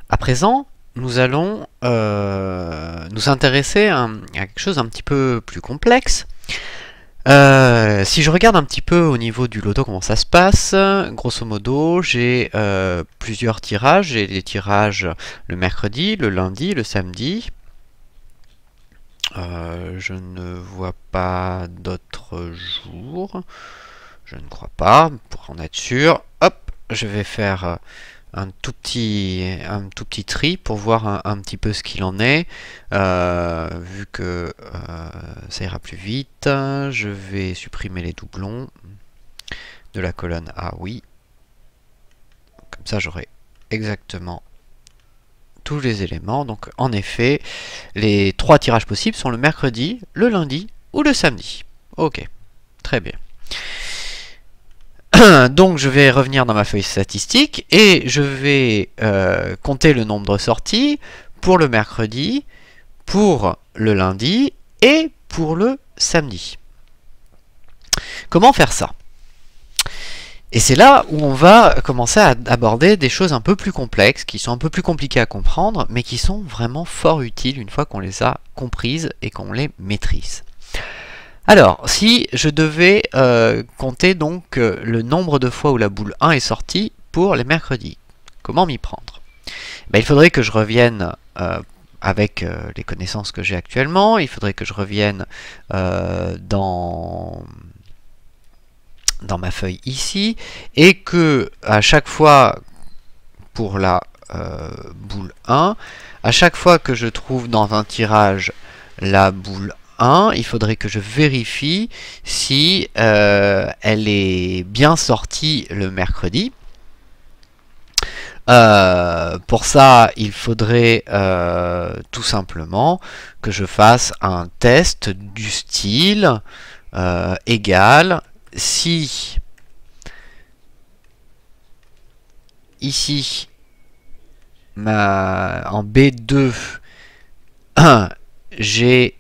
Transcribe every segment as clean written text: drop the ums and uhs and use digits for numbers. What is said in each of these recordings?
À présent, nous allons nous intéresser à quelque chose un petit peu plus complexe. Si je regarde un petit peu au niveau du loto comment ça se passe, grosso modo, j'ai plusieurs tirages. J'ai des tirages le mercredi, le lundi, le samedi. Je ne vois pas d'autres jours. Je ne crois pas. Pour en être sûr, hop, je vais faire un tout petit tri pour voir un petit peu ce qu'il en est. Vu que ça ira plus vite, je vais supprimer les doublons de la colonne A, oui. Comme ça, j'aurai exactement tous les éléments. Donc, en effet, les 3 tirages possibles sont le mercredi, le lundi ou le samedi. Ok, très bien. Donc je vais revenir dans ma feuille statistique et je vais compter le nombre de sorties pour le mercredi, pour le lundi et pour le samedi. Comment faire ça? Et c'est là où on va commencer à aborder des choses un peu plus complexes, qui sont un peu plus compliquées à comprendre, mais qui sont vraiment fort utiles une fois qu'on les a comprises et qu'on les maîtrise. Alors, si je devais compter donc le nombre de fois où la boule 1 est sortie pour les mercredis, comment m'y prendre? Ben, il faudrait que je revienne avec les connaissances que j'ai actuellement, il faudrait que je revienne dans ma feuille ici, et que à chaque fois pour la boule 1, à chaque fois que je trouve dans un tirage la boule 1, il faudrait que je vérifie si elle est bien sortie le mercredi. Pour ça, il faudrait tout simplement que je fasse un test du style égal si ici en B2 j'ai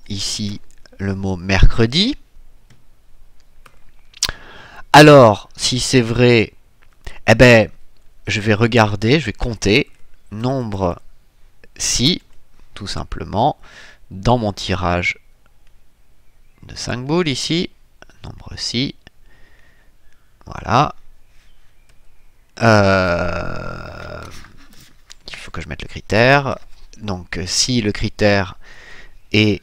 ici le mot mercredi. Alors, si c'est vrai, eh ben, je vais regarder, je vais compter nombre si, tout simplement, dans mon tirage de 5 boules ici, nombre si, voilà. Il faut que je mette le critère. Donc, si le critère est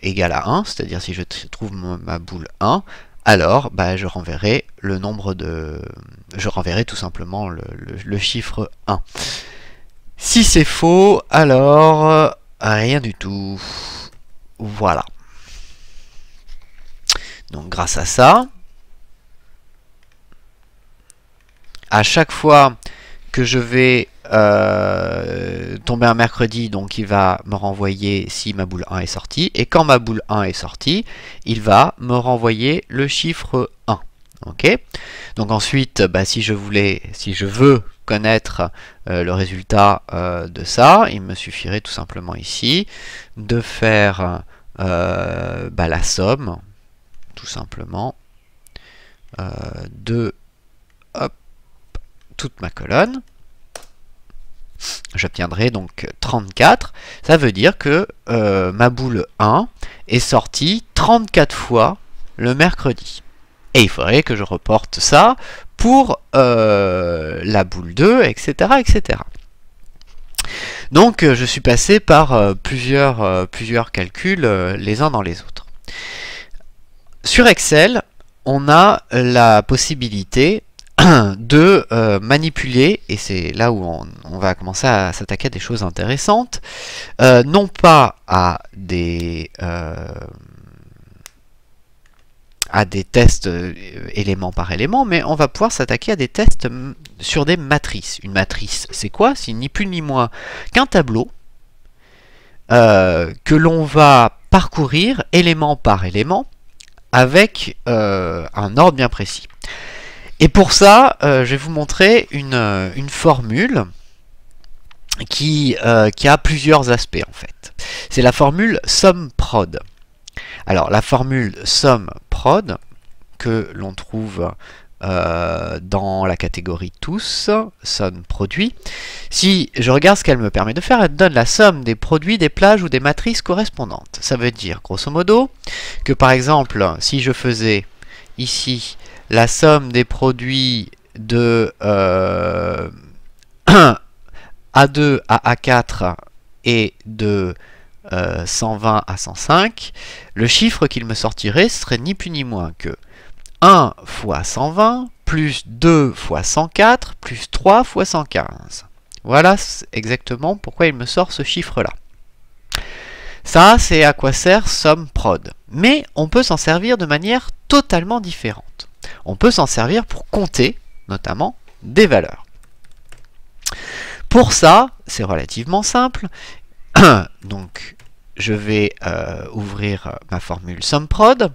égal à 1, c'est-à-dire si je trouve ma boule 1, alors bah, je renverrai le nombre de... Je renverrai tout simplement le chiffre 1. Si c'est faux, alors rien du tout. Voilà. Donc grâce à ça, à chaque fois que je vais tomber un mercredi, donc il va me renvoyer si ma boule 1 est sortie, et quand ma boule 1 est sortie, il va me renvoyer le chiffre 1. Ok. Donc ensuite, bah, si je veux connaître le résultat de ça, il me suffirait tout simplement ici de faire bah, la somme, tout simplement, de hop, toute ma colonne. J'obtiendrai donc 34. Ça veut dire que ma boule 1 est sortie 34 fois le mercredi. Et il faudrait que je reporte ça pour la boule 2, etc., etc. Donc je suis passé par plusieurs calculs les uns dans les autres. Sur Excel, on a la possibilité de manipuler, et c'est là où on va commencer à s'attaquer à des choses intéressantes, non pas à des tests élément par élément, mais on va pouvoir s'attaquer à des tests sur des matrices. Une matrice, c'est quoi? C'est ni plus ni moins qu'un tableau que l'on va parcourir élément par élément avec un ordre bien précis. Et pour ça, je vais vous montrer une formule qui a plusieurs aspects en fait. C'est la formule SUMPROD. Alors la formule SUMPROD que l'on trouve dans la catégorie tous, somme produit. Si je regarde ce qu'elle me permet de faire, elle donne la somme des produits des plages ou des matrices correspondantes. Ça veut dire, grosso modo, que par exemple, si je faisais ici la somme des produits de A2 à A4 et de 120 à 105, le chiffre qu'il me sortirait serait ni plus ni moins que 1 fois 120 plus 2 fois 104 plus 3 fois 115. Voilà exactement pourquoi il me sort ce chiffre-là. Ça, c'est à quoi sert SUMPROD. Mais on peut s'en servir de manière totalement différente. On peut s'en servir pour compter, notamment, des valeurs. Pour ça, c'est relativement simple. Donc, je vais ouvrir ma formule SUMPROD.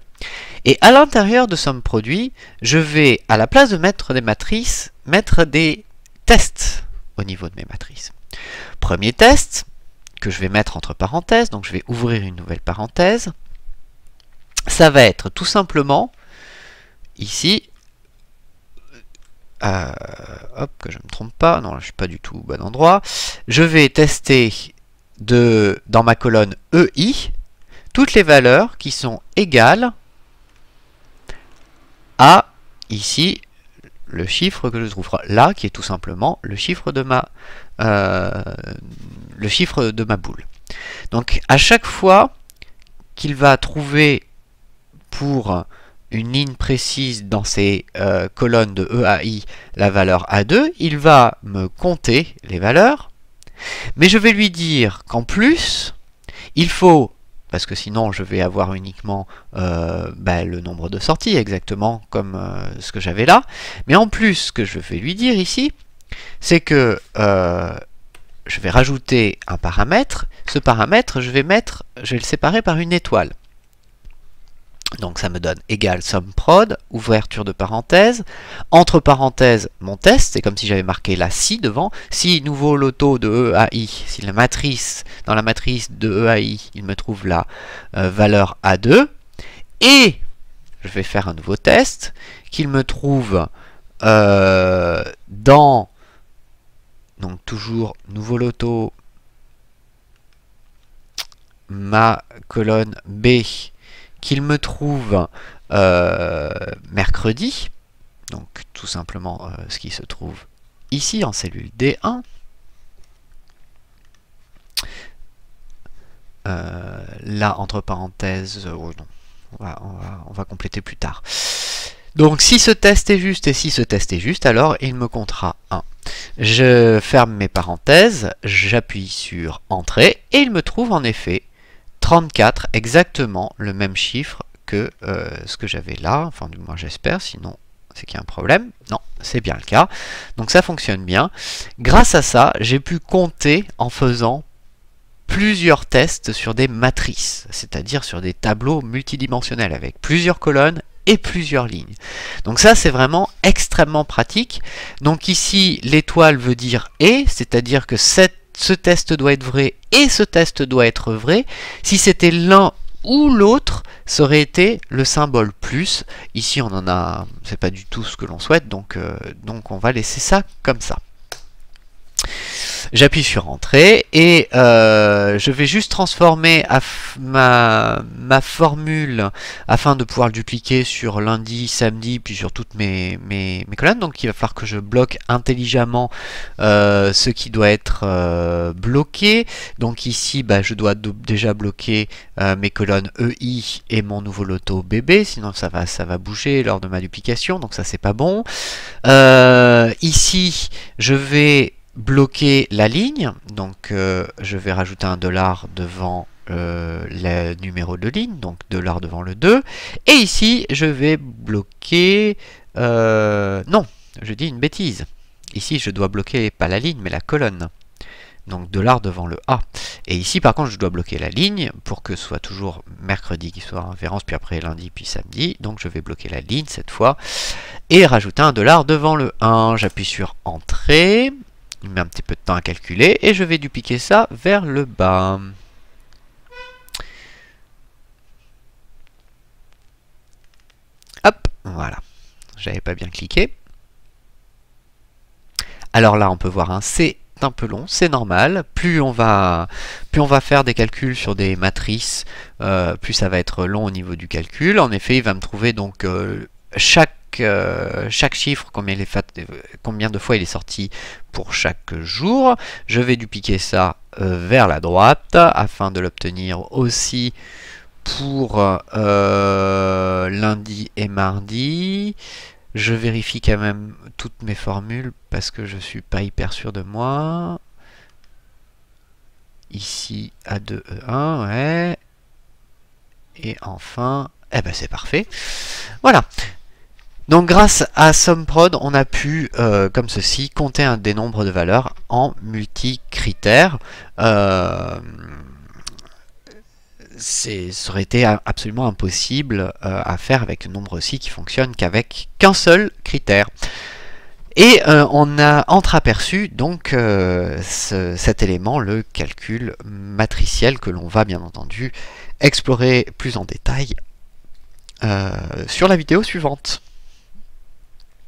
Et à l'intérieur de SUMPRODUIT, je vais, à la place de mettre des matrices, mettre des tests au niveau de mes matrices. Premier test, que je vais mettre entre parenthèses, donc je vais ouvrir une nouvelle parenthèse. Ça va être tout simplement, ici, hop, que je ne me trompe pas, non, je ne suis pas du tout au bon endroit. Je vais tester dans ma colonne EI toutes les valeurs qui sont égales à, ici, le chiffre que je trouve là, qui est tout simplement le chiffre de ma boule. Donc, à chaque fois qu'il va trouver pour une ligne précise dans ces colonnes de E à I la valeur A2, il va me compter les valeurs, mais je vais lui dire qu'en plus, il faut, parce que sinon je vais avoir uniquement le nombre de sorties, exactement comme ce que j'avais là, mais en plus, ce que je vais lui dire ici, c'est que je vais rajouter un paramètre. Ce paramètre, je vais le séparer par une étoile. Donc ça me donne égal SUMPROD, ouverture de parenthèse, entre parenthèses mon test, c'est comme si j'avais marqué la si devant, si nouveau loto de E à I, si dans la matrice de E à I, il me trouve la valeur A2, et je vais faire un nouveau test, qu'il me trouve dans, donc toujours nouveau loto, ma colonne B, qu'il me trouve mercredi, donc tout simplement ce qui se trouve ici en cellule D1. Là, entre parenthèses, oh non, on va compléter plus tard. Donc si ce test est juste et si ce test est juste, alors il me comptera 1. Je ferme mes parenthèses, j'appuie sur Entrée, et il me trouve en effet 34, exactement le même chiffre que ce que j'avais là, enfin du moins j'espère, sinon c'est qu'il y a un problème. Non, c'est bien le cas. Donc ça fonctionne bien. Grâce à ça, j'ai pu compter en faisant plusieurs tests sur des matrices, c'est-à-dire sur des tableaux multidimensionnels avec plusieurs colonnes et plusieurs lignes. Donc ça, c'est vraiment extrêmement pratique. Donc ici, l'étoile veut dire « et », c'est-à-dire que ce test doit être vrai et ce test doit être vrai. Si c'était l'un ou l'autre, ça aurait été le symbole plus. Ici, on en a, c'est pas du tout ce que l'on souhaite, donc on va laisser ça comme ça. J'appuie sur Entrée et je vais juste transformer ma formule afin de pouvoir le dupliquer sur lundi, samedi, puis sur toutes mes colonnes. Donc il va falloir que je bloque intelligemment ce qui doit être bloqué. Donc ici, je dois déjà bloquer mes colonnes EI et mon nouveau loto BB, sinon ça va bouger lors de ma duplication, donc ça c'est pas bon. Ici, je vais bloquer la ligne, donc je vais rajouter un dollar devant le numéro de ligne, donc dollar devant le 2, et ici je vais bloquer, non, je dis une bêtise, ici je dois bloquer pas la ligne mais la colonne, donc dollar devant le A, et ici par contre je dois bloquer la ligne pour que ce soit toujours mercredi qui soit en référence, puis après lundi, puis samedi, donc je vais bloquer la ligne cette fois, et rajouter un dollar devant le 1, j'appuie sur Entrée. Il met un petit peu de temps à calculer et je vais dupliquer ça vers le bas. Hop, voilà. j'avais pas bien cliqué. Alors là, on peut voir un C un peu long, c'est normal. Plus on va faire des calculs sur des matrices, plus ça va être long au niveau du calcul. En effet, il va me trouver donc chaque chiffre, combien de fois il est sorti pour chaque jour. Je vais dupliquer ça vers la droite afin de l'obtenir aussi pour lundi et mardi. Je vérifie quand même toutes mes formules parce que je suis pas hyper sûr de moi. Ici, A2E1, ouais. Et enfin, eh ben c'est parfait. Voilà. Donc grâce à SumProd, on a pu, comme ceci, compter des nombres de valeurs en multicritères. Ça aurait été absolument impossible à faire avec un nombre aussi qui fonctionne qu'avec qu'un seul critère. Et on a entreaperçu donc cet élément, le calcul matriciel, que l'on va bien entendu explorer plus en détail sur la vidéo suivante.